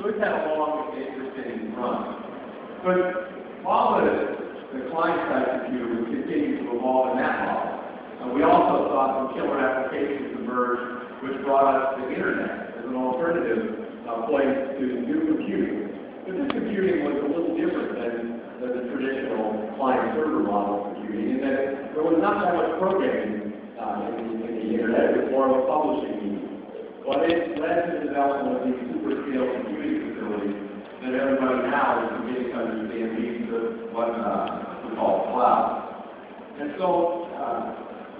So it's had a long and interesting run. But while the client-side computer was continuing to evolve in that model, we also saw some killer applications emerge which brought us the internet as an alternative place to new computing. But this computing was a little different than the traditional client-server model of computing, in that there was not that much programming in the internet. It was more of a publishing medium. But it led to the development of these super-scale computing facilities that everybody now is beginning to understand means of what we call cloud. And so,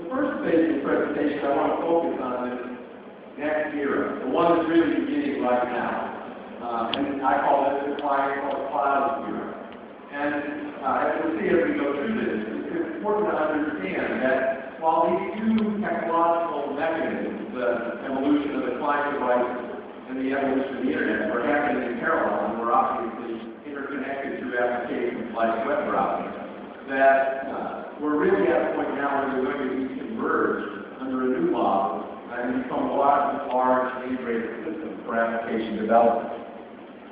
the first phase of the presentation I want to focus on is next era, the one that's really beginning right now. And I call this the cloud era. And as we'll see as we go through this, it's important to understand that while these two technological mechanisms, the evolution of the client device and the evolution of the internet, are happening in parallel and we're obviously interconnected through applications like web browsing, that we're really at a point now where they're going to be converged under a new model and become a large integrated system for application development.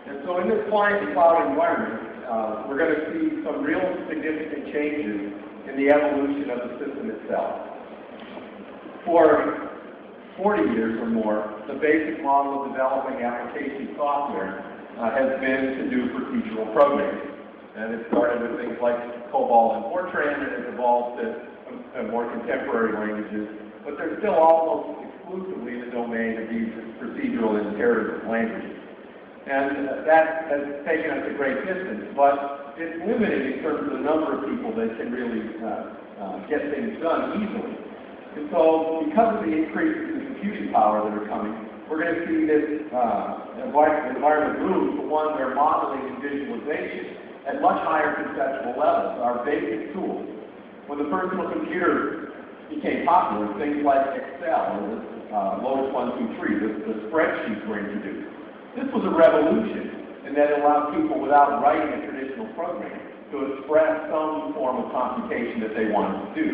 And so in this client and cloud environment, we're going to see some real significant changes in the evolution of the system itself. For 40 years or more, the basic model of developing application software has been to do procedural programming. And it started with things like COBOL and Fortran, and it evolved to more contemporary languages. But they're still almost exclusively the domain of these procedural and iterative languages. And that has taken us a great distance, but it's limited in terms of the number of people that can really get things done easily. And so, because of the increases in computing power that are coming, we're going to see this environment move to one where modeling and visualization at much higher conceptual levels are basic tools. When the personal computer became popular, things like Excel or Lotus 1-2-3, the spreadsheets were introduced. This was a revolution in that it allowed people, without writing a traditional program, to express some form of computation that they wanted to do.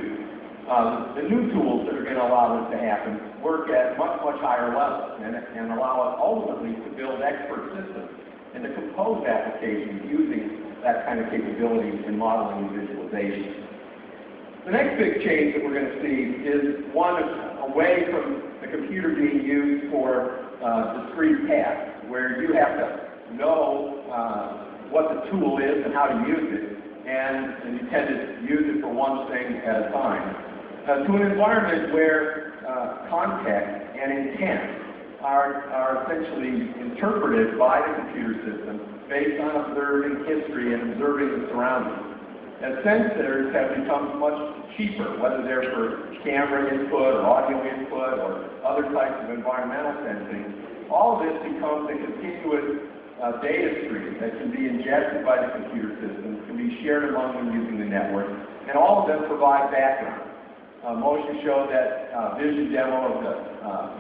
The new tools that are going to allow this to happen work at much higher levels and allow us ultimately to build expert systems and to compose applications using that kind of capability in modeling and visualization. The next big change that we're going to see is one away from the computer being used for discrete tasks, where you have to know what the tool is and how to use it, and you tend to use it for one thing at a time, to an environment where context and intent are essentially interpreted by the computer system based on observing history and observing the surroundings. And sensors have become much cheaper, whether they're for camera input or audio input or other types of environmental sensing. All of this becomes a continuous data stream that can be ingested by the computer system, can be shared among them using the network, and all of them provide background. Moshe showed that vision demo of the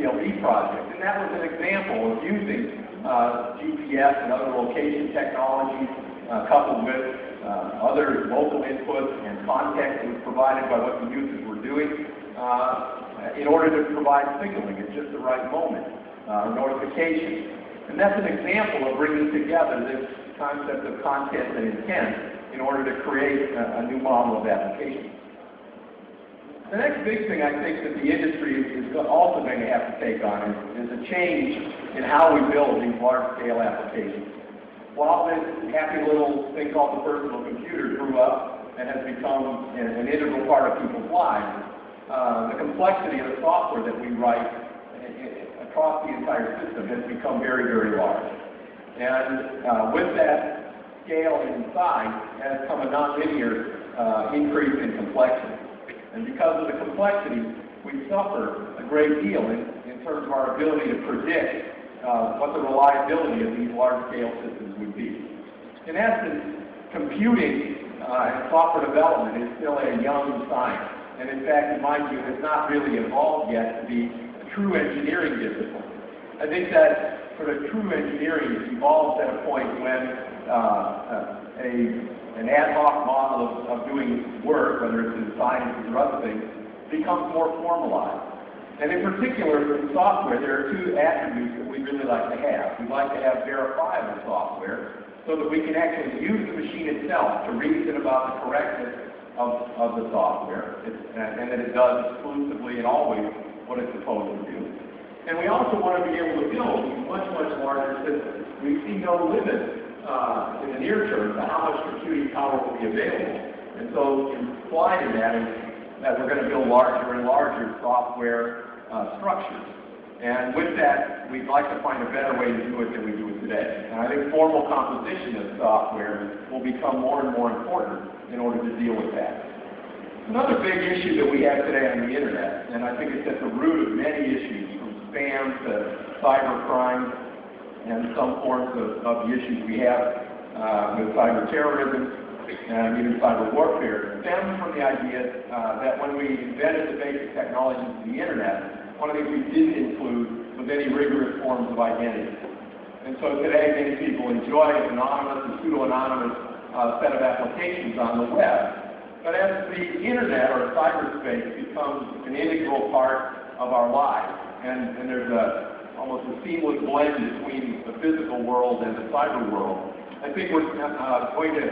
PLD project, and that was an example of using GPS and other location technologies coupled with other local inputs and context that was provided by what the users were doing in order to provide signaling at just the right moment, notification. And that's an example of bringing together this concept of content and intent in order to create a new model of application. The next big thing I think that the industry is also going to have to take on is a change in how we build these large-scale applications. While this happy little thing called the personal computer grew up and has become an integral part of people's lives, the complexity of the software that we write across the entire system has become very large. And with that scale and size has come a nonlinear increase in complexity. And because of the complexity, we suffer a great deal in terms of our ability to predict what the reliability of these large-scale systems would be. In essence, computing and software development is still a young science, and in fact, in my view, has not really evolved yet to be a true engineering discipline. I think that sort of true engineering evolves at a point when an ad hoc model of doing work, whether it's in sciences or other things, becomes more formalized. And in particular, for the software, there are two attributes that we really like to have. We like to have verifiable software so that we can actually use the machine itself to reason about the correctness of the software, and that it does exclusively and always what it's supposed to do. And we also want to be able to build much, much larger systems. We see no limit in the near term to how much computing power will be available. And so implied in that is that we're going to build larger and larger software structures. And with that, we'd like to find a better way to do it than we do it today. And I think formal composition of software will become more and more important in order to deal with that. Another big issue that we have today on the internet, and I think it's at the root of many issues, from spam to cybercrime and some forms of the issues we have with cyber terrorism and even cyber warfare, stems from the idea that when we invented the basic technologies of the internet, one of the things we didn't include was any rigorous forms of identity. And so today many people enjoy an anonymous and pseudo-anonymous set of applications on the web. But as the internet or cyberspace becomes an integral part of our lives, and there's almost a seamless blend between the physical world and the cyber world, I think we're going to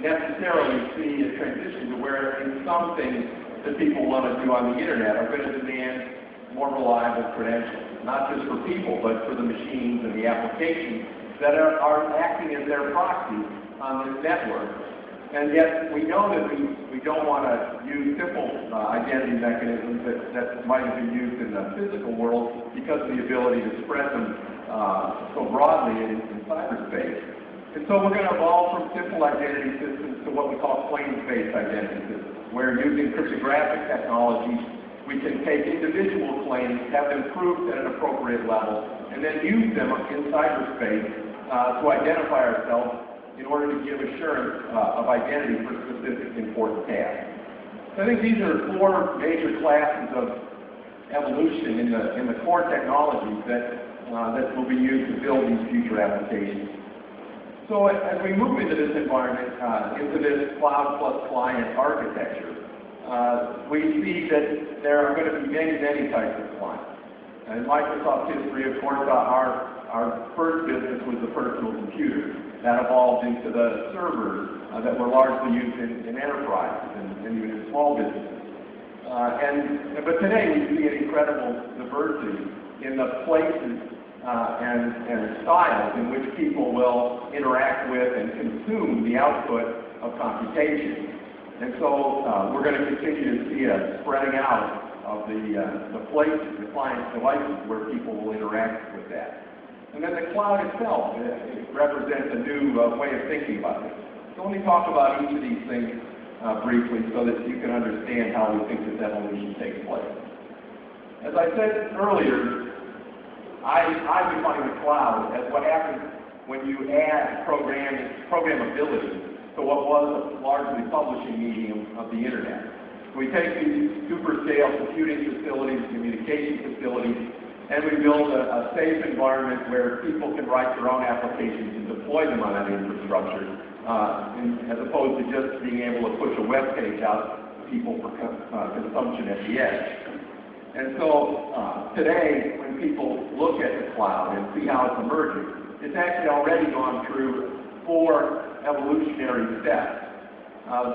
necessarily see a transition to where in some things that people want to do on the internet are going to demand more reliable credentials, not just for people, but for the machines and the applications that are acting as their proxy on this network. And yet, we know that we don't want to use simple identity mechanisms that might have been used in the physical world because of the ability to spread them so broadly in cyberspace. And so we're going to evolve from simple identity systems to what we call claims-based identity systems, where using cryptographic technologies, we can take individual claims, have them proved at an appropriate level, and then use them in cyberspace to identify ourselves in order to give assurance of identity for specific important tasks. So I think these are four major classes of evolution in the core technologies that will be used to build these future applications. So as we move into this environment, into this cloud plus client architecture, we see that there are going to be many, many types of clients. In Microsoft's history, of course, our first business was the personal computer. That evolved into the servers that were largely used in enterprises and even in small businesses. But today we see an incredible diversity in the places and styles in which people will interact with and consume the output of computation. And so we're going to continue to see a spreading out of the places, the client devices where people will interact with that. And then the cloud itself it represents a new way of thinking about it. So let me talk about each of these things briefly so that you can understand how we think this evolution takes place. As I said earlier, I define the cloud as what happens when you add programmability to what was a largely publishing medium of the internet. We take these super-scale computing facilities, communication facilities, and we build a safe environment where people can write their own applications and deploy them on that infrastructure, as opposed to just being able to push a web page out to people for consumption at the edge. And so today, when people look at the cloud and see how it's emerging, it's actually already gone through four evolutionary steps.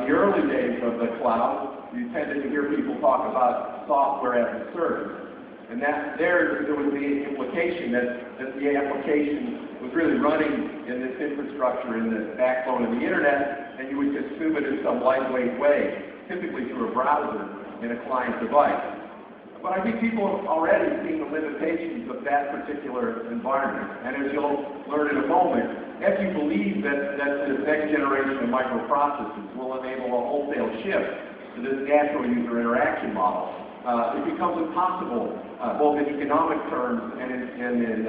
The early days of the cloud, you tended to hear people talk about software as a service. And there was the implication that the application was really running in this infrastructure, in the backbone of the internet, and you would consume it in some lightweight way, typically through a browser in a client device. But I think people have already seen the limitations of that particular environment. And as you'll learn in a moment, if you believe that this next generation of microprocessors will enable a wholesale shift to this natural user interaction model, it becomes impossible, both in economic terms and in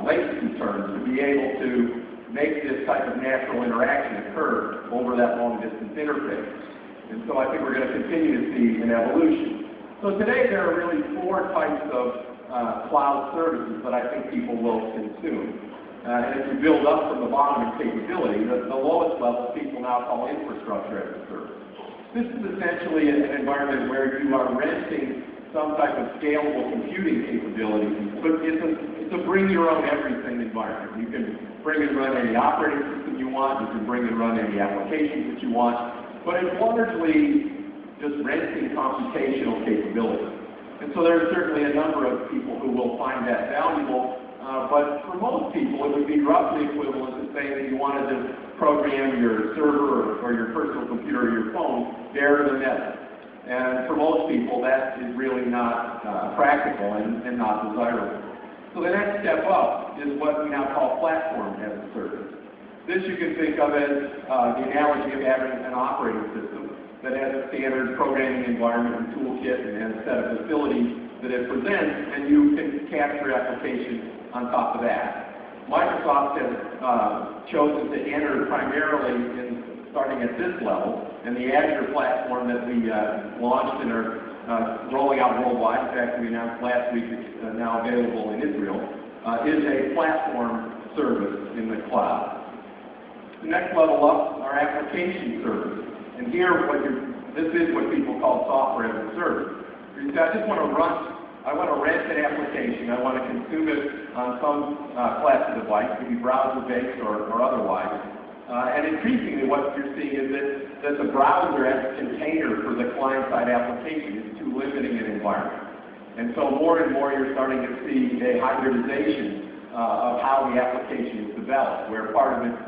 latency terms, to be able to make this type of natural interaction occur over that long-distance interface. And so I think we're going to continue to see an evolution. So today there are really four types of cloud services that I think people will consume. And if you build up from the bottom in capability, the lowest level people now call infrastructure as a service. This is essentially an environment where you are renting some type of scalable computing capability, but it's a bring your own everything environment. You can bring and run any operating system you want, you can bring and run any applications that you want, but it's largely just renting computational capability. And so there's certainly a number of people who will find that valuable, but for most people it would be roughly equivalent to saying that you wanted to program your server or your personal computer or your phone there to the network. And for most people, that is really not practical and not desirable. So the next step up is what we now call platform as a service. This you can think of as the analogy of having an operating system that has a standard programming environment and toolkit and a set of facilities that it presents, and you can capture applications on top of that. Microsoft has chosen to enter primarily starting at this level, and the Azure platform that we launched and are rolling out worldwide, in fact we announced last week it's now available in Israel, is a platform service in the cloud. The next level up are application services. And here, this is what people call software as a service. You say, I want to rent an application, I want to consume it on some class of device, maybe browser-based or otherwise. And increasingly what you're seeing is that the browser as a container for the client-side application is too limiting an environment. And so more and more you're starting to see a hybridization of how the application is developed, where part of it's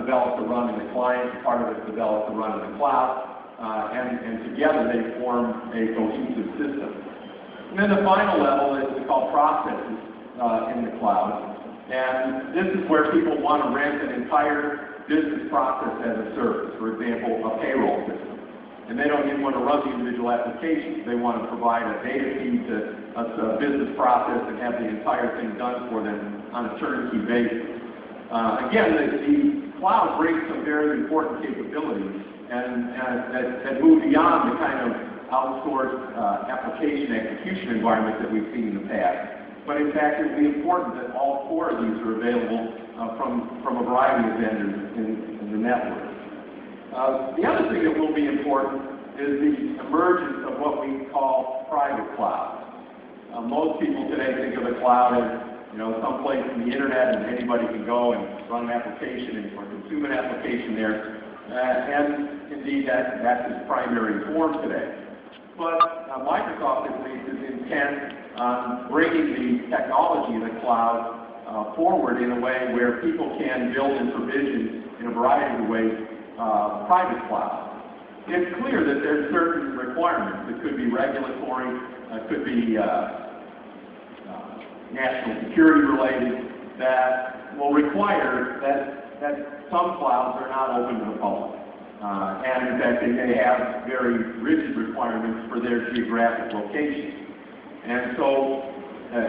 developed to run in the client, part of it's developed to run in the cloud, and together they form a cohesive system. And then the final level is called processes in the cloud. And this is where people want to rent an entire business process as a service, for example, a payroll system. And they don't even want to run the individual applications. They want to provide a data feed to a business process and have the entire thing done for them on a turnkey basis. Again, the cloud brings some very important capabilities and that move beyond the kind of outsourced application execution environment that we've seen in the past. But in fact, it would be important that all four of these are available from a variety of vendors in the network. The other thing that will be important is the emergence of what we call private cloud. Most people today think of the cloud as someplace in the internet and anybody can go and run an application or consume an application there. And indeed, that's its primary form today. But Microsoft at least is intent on bringing the technology in the cloud forward in a way where people can build and provision in a variety of ways private cloud. It's clear that there's certain requirements. It could be regulatory, it could be national security related, that will require that some clouds are not open to the public. And in fact, they may have very rigid requirements for their geographic location. And so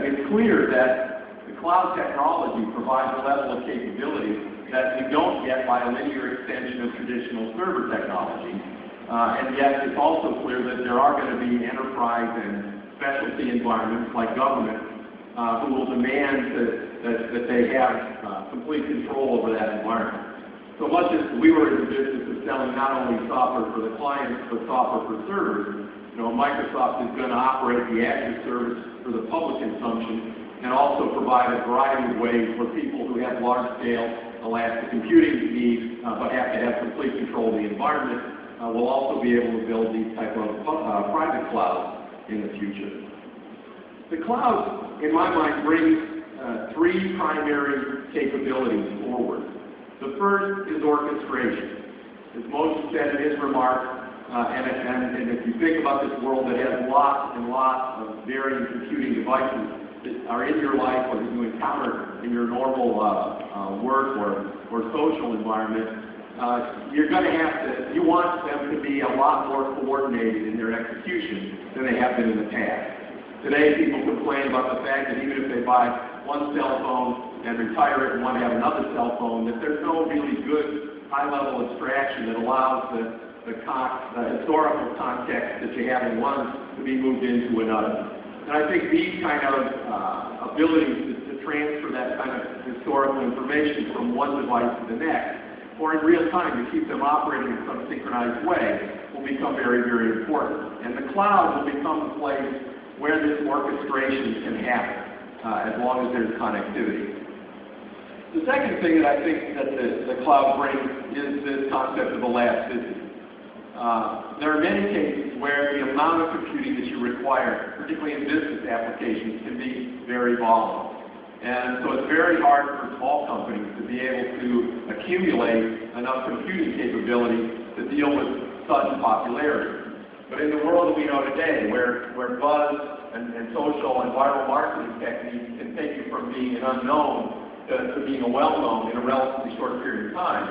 it's clear that the cloud technology provides a level of capability that we don't get by a linear extension of traditional server technology. And yet it's also clear that there are going to be enterprise and specialty environments like government who will demand that they have complete control over that environment. So much as we were in the business of selling not only software for the clients, but software for servers, Microsoft is going to operate the Azure service for the public consumption and also provide a variety of ways for people who have large-scale elastic computing needs, but have to have complete control of the environment, will also be able to build these type of private clouds in the future. The cloud, in my mind, brings three primary capabilities forward. The first is orchestration. As Moshe said in his remarks, and if you think about this world that has lots and lots of varying computing devices that are in your life or that you encounter in your normal work or social environment, you're going to you want them to be a lot more coordinated in their execution than they have been in the past. Today, people complain about the fact that even if they buy one cell phone and retire it and want to have another cell phone, that there's no really good high-level abstraction that allows the historical context that you have in one to be moved into another. And I think these kind of abilities to transfer that kind of historical information from one device to the next, or in real time to keep them operating in some synchronized way, will become very, very important. And the cloud will become the place where this orchestration can happen, as long as there's connectivity. The second thing that I think that the cloud brings is this concept of elasticity. There are many cases where the amount of computing that you require, particularly in business applications, can be very volatile. And so it's very hard for small companies to be able to accumulate enough computing capability to deal with sudden popularity. But in the world that we know today, where buzz and social and viral marketing techniques can take you from being an unknown to being a well-known in a relatively short period of time,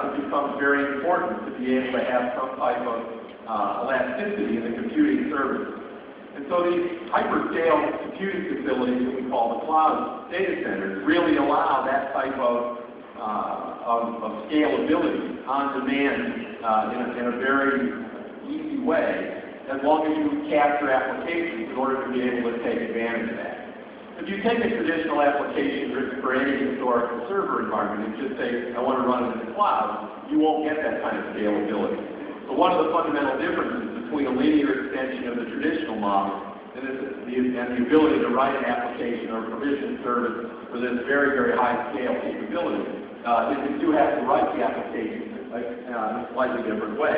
it becomes very important to be able to have some type of elasticity in the computing service. And so these hyperscale computing facilities that we call the cloud data centers really allow that type of scalability on demand in a very easy way, as long as you capture applications in order to be able to take advantage of that. If you take a traditional application written for any historical server environment and just say, I want to run it in the cloud, you won't get that kind of scalability. So one of the fundamental differences between a linear extension of the traditional model and the ability to write an application or provision service for this very, very high scale capability is that you have to write the application in a slightly different way.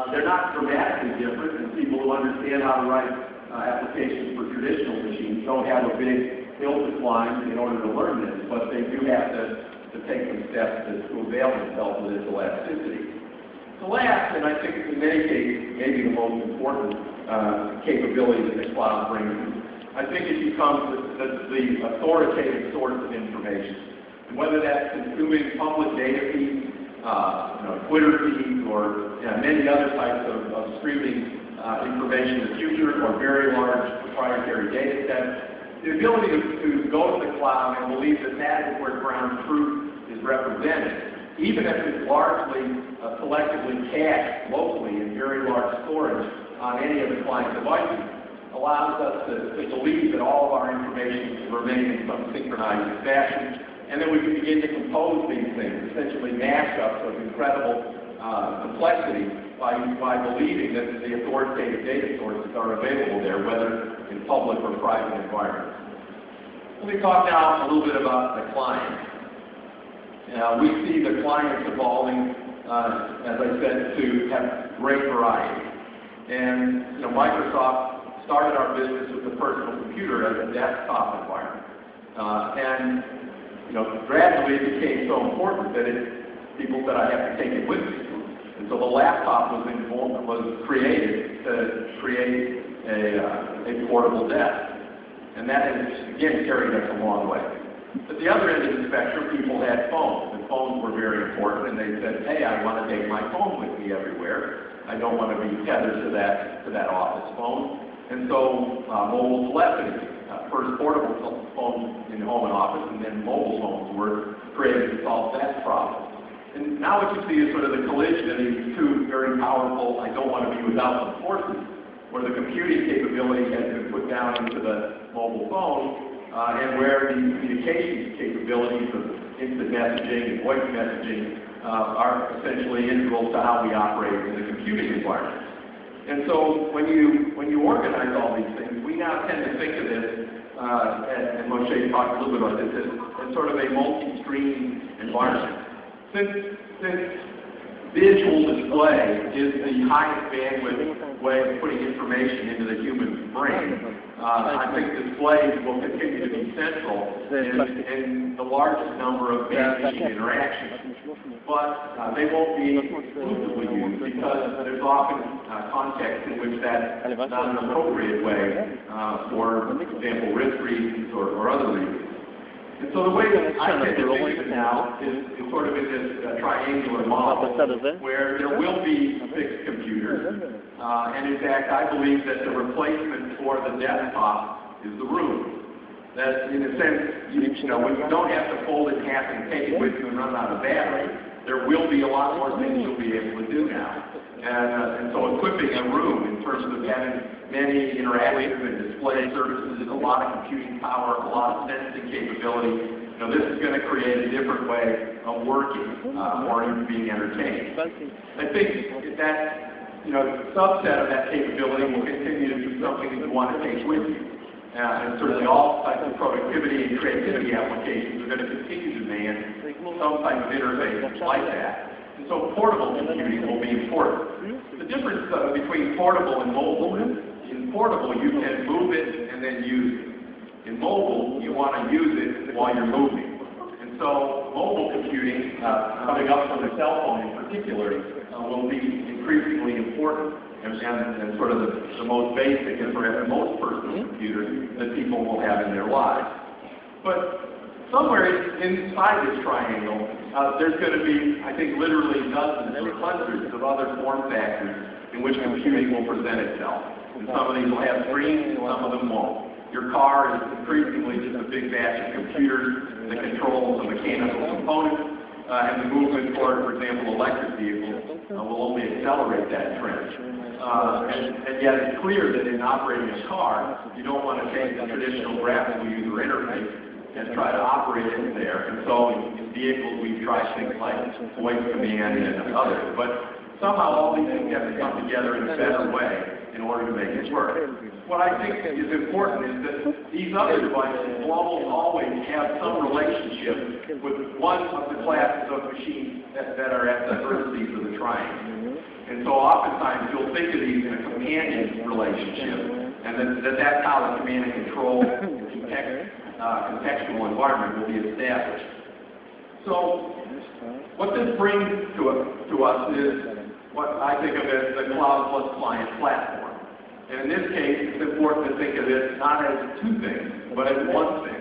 They're not dramatically different, and people who understand how to write applications for traditional machines don't have a big hill to climb in order to learn this, but they do have to take some steps to avail themselves of this elasticity. The last, and I think in many cases, maybe the most important capability that the cloud brings, I think it becomes the authoritative source of information. And whether that's consuming public data feeds, Twitter feeds, or many other types of streaming information in the future, or very large proprietary data sets, the ability to go to the cloud and believe that that is where ground truth is represented, even if it's largely selectively cached locally in very large storage on any of the client devices, allows us to believe that all of our information will remain in some synchronized fashion, and then we can begin to compose these things, essentially mashups of incredible complexity by believing that the authoritative data sources are available there, whether in public or private environments. Let me talk now a little bit about the client. We see the clients evolving, as I said, to have great variety. And Microsoft started our business with the personal computer as a desktop environment. Gradually it became so important that people said, I have to take it with me. And so the laptop was created to create a portable desk. And that has, again, carried us a long way. At the other end of the spectrum, people had phones, and phones were very important, and they said, hey, I want to take my phone with me everywhere. I don't want to be tethered to that office phone. And so mobile telephony, first portable phones in home and office, and then mobile phones were created to solve that problem. And now what you see is sort of the collision of these two very powerful, I don't want to be without them forces, where the computing capability has been put down into the mobile phone, and where the communications capabilities of instant messaging and voice messaging are essentially integral to how we operate in the computing environment. And so when you organize all these things, we now tend to think of this, and Moshe talked a little bit about this, as sort of a multi-stream environment. Since visual display is the highest bandwidth way of putting information into the human brain, I think displays will continue to be central in the largest number of man-machine interactions. But they won't be exclusively used because there's often context in which that's not an appropriate way for example, risk reasons or other reasons. And so the way that I tend to think of it now is sort of in this triangular model where there will be fixed computers. And in fact, I believe that the replacement for the desktop is the room. That in a sense, when you don't have to fold it in half and take it with you and run out of battery, there will be a lot more things you'll be able to do now. And so equipping a room in terms of having many interactive and display services, a lot of computing power, a lot of sensing capability, this is going to create a different way of working or even being entertained. I think that subset of that capability will continue to be something that you want to take with you. And certainly all types of productivity and creativity applications are going to continue to demand some type of interface like that. And so portable computing will be important. The difference between portable and mobile is in portable you can move it and then use it. In mobile you want to use it while you're moving. And so mobile computing, coming up from the cell phone in particular, will be increasingly important and sort of the most basic and perhaps most personal computer that people will have in their lives. But somewhere inside this triangle, there's going to be, I think, literally dozens or hundreds of other form factors in which computing will present itself. And some of these will have screens, and some of them won't. Your car is increasingly just a big batch of computers that controls the mechanical components, and the movement toward, for example, electric vehicles will only accelerate that trend. And yet it's clear that in operating a car, you don't want to take the traditional graphical user interface and try to operate it there. And so in vehicles we've tried things like voice command and others. But somehow all these things have to come together in a better way in order to make it work. What I think is important is that these other devices will almost always have some relationship with one of the classes of machines that are at the vertices of the triangle. And so oftentimes you'll think of these in a companion relationship, and that's how the command and control contextual environment will be established. So what this brings to us is what I think of as the cloud plus client platform. And in this case, it's important to think of this not as two things, but as one thing,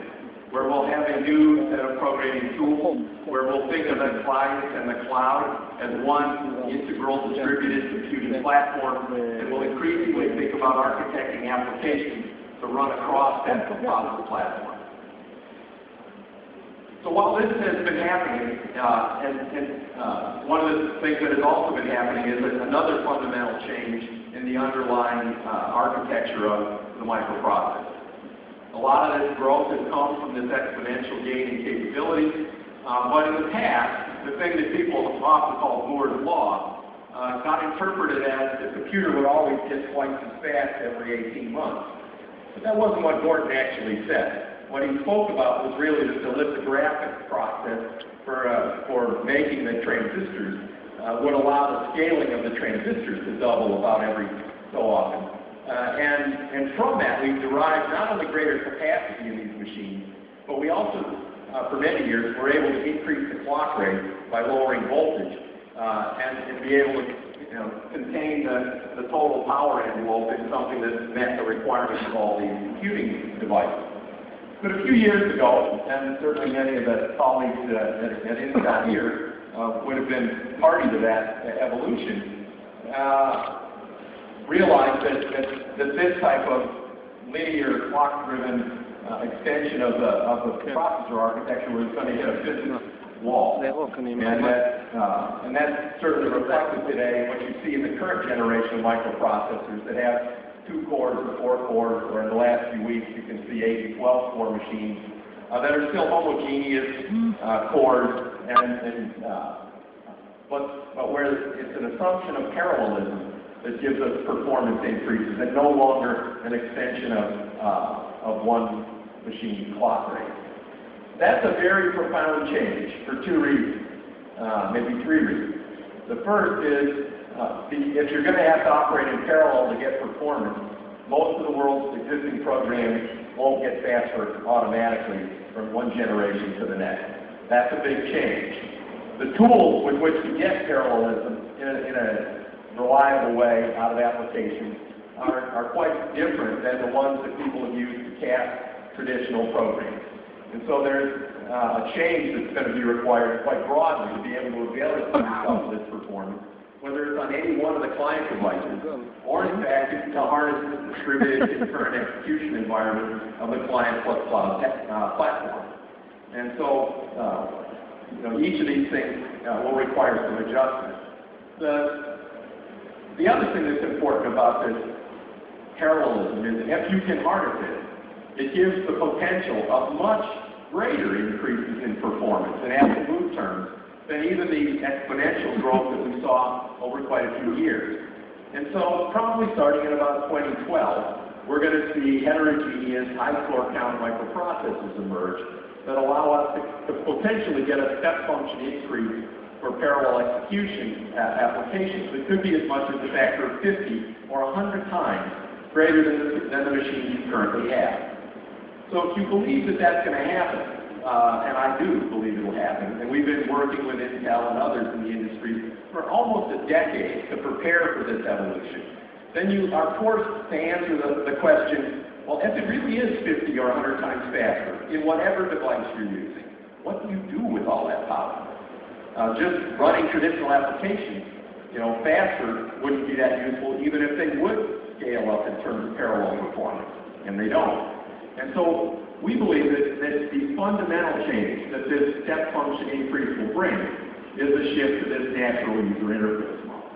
where we'll have a new set of programming tools, where we'll think of the client and the cloud as one integral distributed computing platform, and we'll increasingly think about architecting applications to run across that platform. So while this has been happening, one of the things that has also been happening is another fundamental change in the underlying architecture of the microprocessor. A lot of this growth has come from this exponential gain in capability, but in the past, the thing that people often call Moore's Law got interpreted as the computer would always get twice as fast every 18 months. But that wasn't what Gordon actually said. What he spoke about was really the lithographic process for making the transistors would allow the scaling of the transistors to double about every so often. And from that, we've derived not only greater capacity in these machines, but we also, for many years, were able to increase the clock rate by lowering voltage and be able to contain the total power envelope in something that met the requirements of all these computing devices. But a few years ago, and certainly many of the colleagues at Intel here would have been party to that evolution, realized that this type of linear clock-driven extension of the processor architecture was going to hit a physics wall. And that's certainly reflected today in what you see in the current generation of microprocessors that have 2 cores or 4 cores, or in the last few weeks you can see 8 and 12 core machines that are still homogeneous cores, but where it's an assumption of parallelism that gives us performance increases and no longer an extension of one machine's clock rate. That's a very profound change for 2 reasons, maybe 3 reasons. The first is if you're going to have to operate in parallel to get performance, most of the world's existing programs won't get faster automatically from one generation to the next. That's a big change. The tools with which to get parallelism in a reliable way out of applications are quite different than the ones that people have used to cast traditional programs. And so there's a change that's going to be required quite broadly to be able to avail yourself of this performance, whether it's on any one of the client devices, or in fact, to harness the distributed concurrent execution environment of the client plus cloud platform. And so, each of these things will require some adjustment. The other thing that's important about this parallelism is if you can harness it, it gives the potential of much greater increases in performance in absolute terms than even the exponential growth that we saw over quite a few years. And so probably starting in about 2012, we're going to see heterogeneous high floor count microprocessors emerge that allow us to potentially get a step function increase for parallel execution applications that could be as much as a factor of 50 or 100 times greater than the machines you currently have. So if you believe that that's going to happen, and I do believe it will happen, and we've been working with Intel and others in the industry for almost a decade to prepare for this evolution, then you are forced to answer the question, well, if it really is 50 or 100 times faster in whatever device you're using, what do you do with all that power? Just running traditional applications, faster wouldn't be that useful even if they would scale up in terms of parallel performance, and they don't. And so we believe that the fundamental change that this step function increase will bring is a shift to this natural user interface model.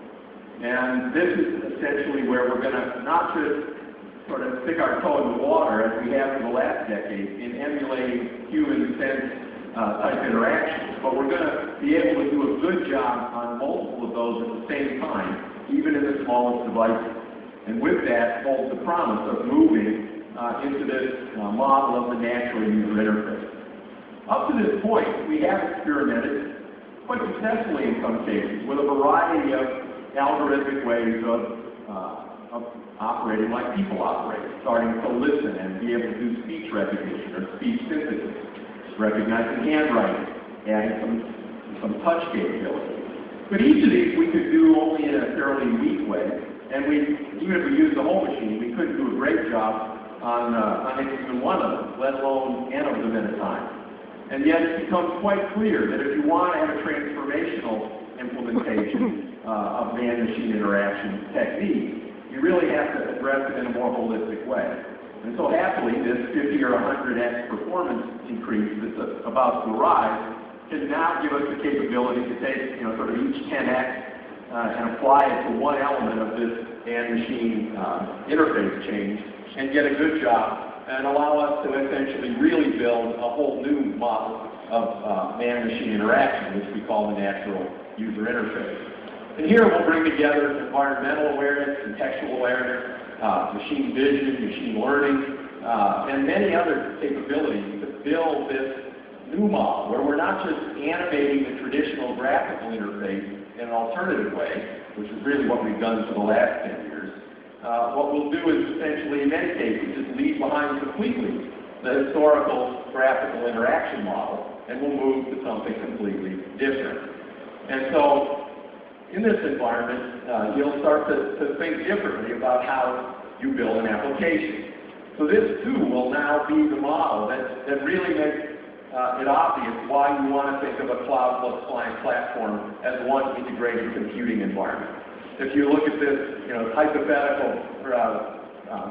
And this is essentially where we're going to not just sort of stick our toe in the water as we have for the last decade in emulating human sense type interactions, but we're going to be able to do a good job on multiple of those at the same time, even in the smallest devices. And with that holds the promise of moving into this model of the natural user interface. Up to this point, we have experimented quite successfully in some cases with a variety of algorithmic ways of operating like people operate, starting to listen and be able to do speech recognition or speech synthesis, recognizing handwriting, adding some touch capability. But each of these we could do only in a fairly weak way, and even if we used the whole machine, we couldn't do a great job on even one of them, let alone n of them at a time. And yet it becomes quite clear that if you want to have a transformational implementation of man-machine interaction technique, you really have to address it in a more holistic way. And so happily, this 50 or 100x performance increase that's about to arise can now give us the capability to take sort of each 10x and apply it to one element of this man-machine interface change and get a good job and allow us to essentially really build a whole new model of man-machine interaction, which we call the natural user interface. And here we'll bring together environmental awareness, contextual awareness, machine vision, machine learning, and many other capabilities to build this new model where we're not just animating the traditional graphical interface in an alternative way, which is really what we've done for the last 10 years. What we'll do is essentially, in many cases, just leave behind completely the historical graphical interaction model, and we'll move to something completely different. And so, in this environment, you'll start to think differently about how you build an application. So this, too, will now be the model that really makes it obvious why you want to think of a cloud plus client platform as one integrated computing environment. If you look at this, hypothetical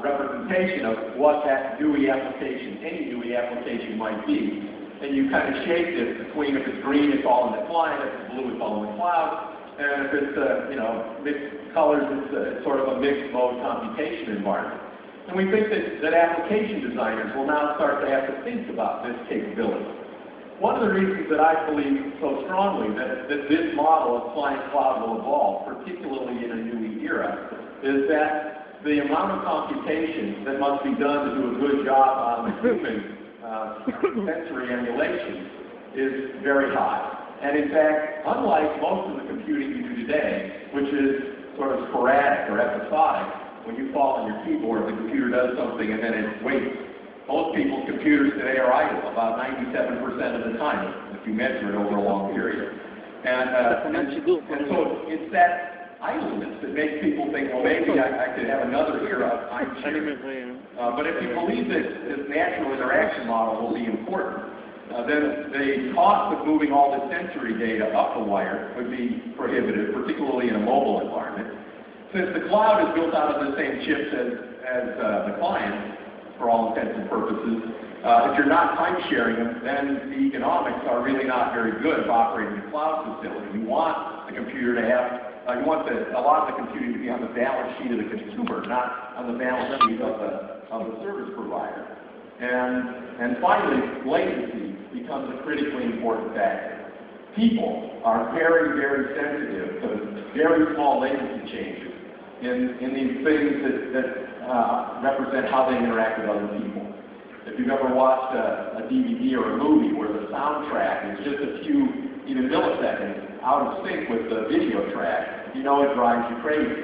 representation of what that GUI application, any GUI application might be, and you kind of shape this between if it's green, it's all in the client, if it's blue, it's all in the cloud, and if it's mixed colors, it's sort of a mixed mode computation environment. And we think that application designers will now start to have to think about this capability. One of the reasons that I believe so strongly that this model of client cloud will evolve, particularly in a new era, is that the amount of computation that must be done to do a good job on the human sensory emulation is very high. And in fact, unlike most of the computing you do today, which is sort of sporadic or episodic, when you fall on your keyboard, the computer does something and then it waits. Most people's computers today are idle about 97% of the time, if you measure it over a long period. And so it's that idleness that makes people think, well, maybe I could have another era of time sharing. But if you believe that this natural interaction model will be important, then the cost of moving all the sensory data up the wire would be prohibitive, particularly in a mobile environment. Since the cloud is built out of the same chips as the client, for all intents and purposes, if you're not time sharing them, then the economics are really not very good of operating a cloud facility. You want the computer to have, you want a lot of the computing to be on the balance sheet of the consumer, not on the balance sheet of the service provider. And finally, latency becomes a critically important factor. People are very, very sensitive to very small latency changes in these things that represent how they interact with other people. If you've ever watched a DVD or a movie where the soundtrack is just a few, even milliseconds, out of sync with the video track, you know it drives you crazy.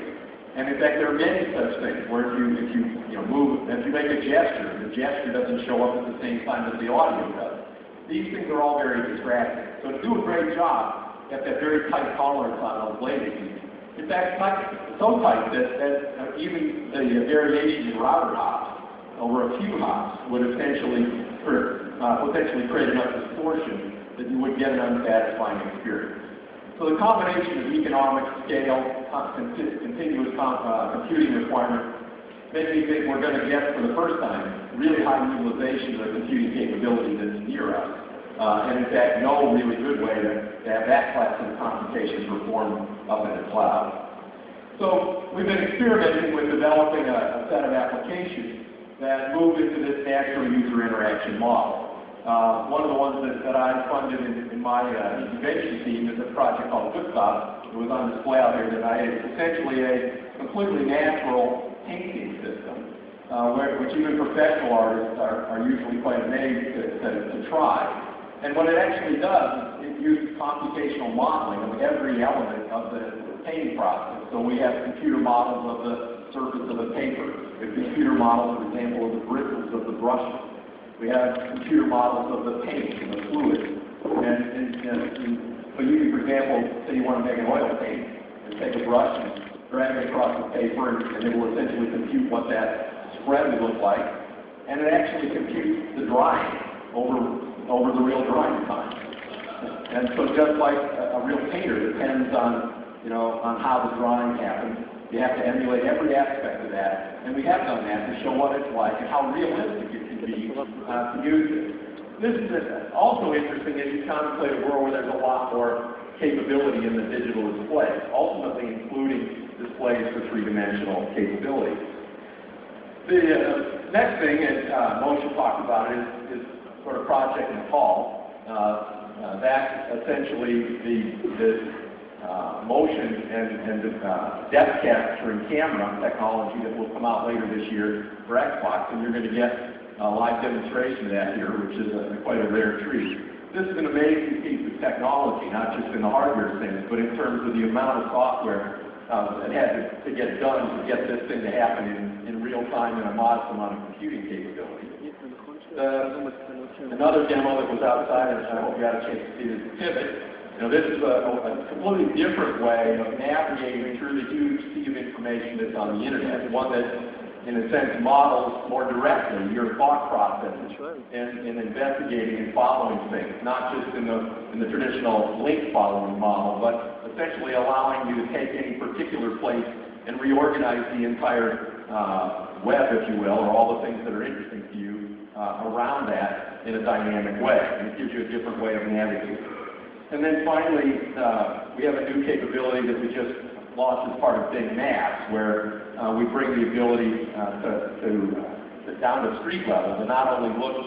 And in fact, there are many such things where if you move, if you make a gesture, the gesture doesn't show up at the same time as the audio does. These things are all very distracting. So to do a great job, you have to have very tight tolerance on those latencies. In fact, so tight that even the variation in router hops over a few hops would essentially potentially create enough distortion that you would get an unsatisfying experience. So the combination of economic scale, continuous computing requirements, make me think we're going to get, for the first time, really high utilization of the computing capability that's near us. And in fact, no really good way to have that class of computation performed up in the cloud. So we've been experimenting with developing a set of applications that move into this natural user interaction model. One of the ones that I funded in my incubation team is a project called Gustav. It was on display out here tonight. It's essentially a completely natural painting system, which even professional artists are usually quite amazed to try. And what it actually does is it uses computational modeling of every element of the painting process. So we have computer models of the surface of the paper. We have computer models, for example, of the bristles of the brushes. We have computer models of the paint and the fluid. So you can, for example, say you want to make an oil paint, and take a brush and drag it across the paper, and it will essentially compute what that spread would look like. And it actually computes the drying over the real drying time. And so just like a real painter depends on how the drying happens, you have to emulate every aspect of that. And we have done that to show what it's like and how realistic it can be to use it. This is also interesting as you contemplate a world where there's a lot more capability in the digital display, ultimately including displays for three-dimensional capabilities. The next thing, and Moshe talked about it, is sort of Project Nepal. That essentially the motion and depth capturing camera technology that will come out later this year for Xbox, and you're going to get a live demonstration of that here, which is quite a rare treat. This is an amazing piece of technology, not just in the hardware things, but in terms of the amount of software that had to get done to get this thing to happen in real time and a modest amount of computing capability. Another demo that was outside, and I hope you got a chance to see, is Pivot. This is a completely different way of navigating through the huge sea of information that's on the internet, one that, in a sense, models more directly your thought processes in investigating and following things, not just in the traditional link following model, but essentially allowing you to take any particular place and reorganize the entire web, if you will, or all the things that are interesting to you around that in a dynamic way. And it gives you a different way of navigating. And then finally, we have a new capability that we just launched as part of Bing Maps, where we bring the ability to down to street level to not only look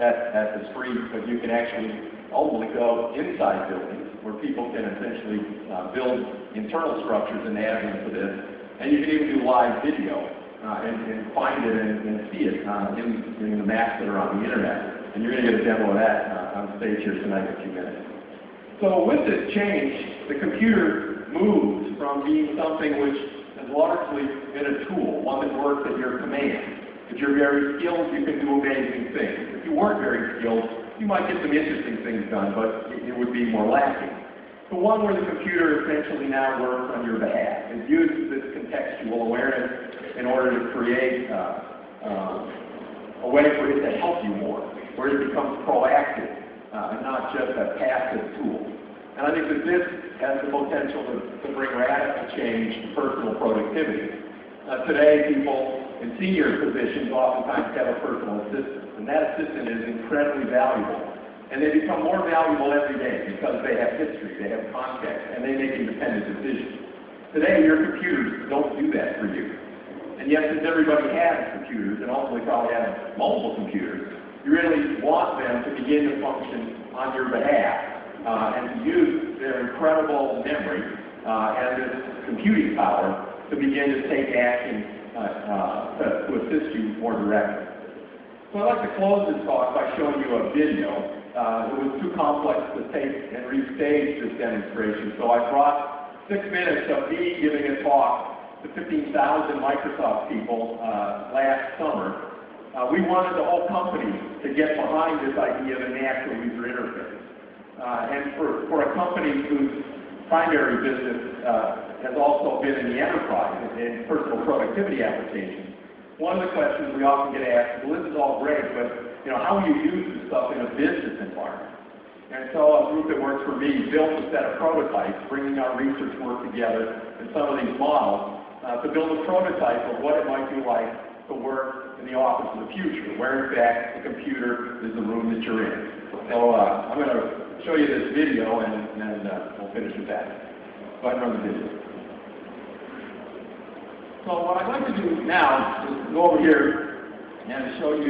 at the street, but you can actually ultimately go inside buildings where people can essentially build internal structures and add them to this. And you can even do live video and find it and see it in the maps that are on the internet. And you're going to get a demo of that on stage here tonight in a few minutes. So with this change, the computer moves from being something which has largely been a tool, one that works at your command. If you're very skilled, you can do amazing things. If you weren't very skilled, you might get some interesting things done, but it would be more lacking. So one where the computer essentially now works on your behalf and uses this contextual awareness in order to create a way for it to help you more, where it becomes proactive and not just a passive tool. And I think that this has the potential to bring radical change to personal productivity. Today, people in senior positions oftentimes have a personal assistant, and that assistant is incredibly valuable. And they become more valuable every day because they have history, they have context, and they make independent decisions. Today, your computers don't do that for you. And yet, since everybody has computers, and ultimately probably has multiple computers, you really want them to begin to function on your behalf and to use their incredible memory and this computing power to begin to take action to assist you more directly. So I'd like to close this talk by showing you a video. It was too complex to take and restage this demonstration, so I brought 6 minutes of me giving a talk to 15,000 Microsoft people last summer. We wanted the whole company to get behind this idea of a natural user interface. And for a company whose primary business has also been in the enterprise, in personal productivity applications, one of the questions we often get asked is, well, this is all great, but how will you use this stuff in a business environment? And so a group that works for me built a set of prototypes, bringing our research work together and some of these models to build a prototype of what it might be like to work in the office of the future, where in fact the computer is the room that you're in. So I'm going to show you this video and we'll finish with that. Go ahead and run the video. So what I'd like to do now is go over here and show you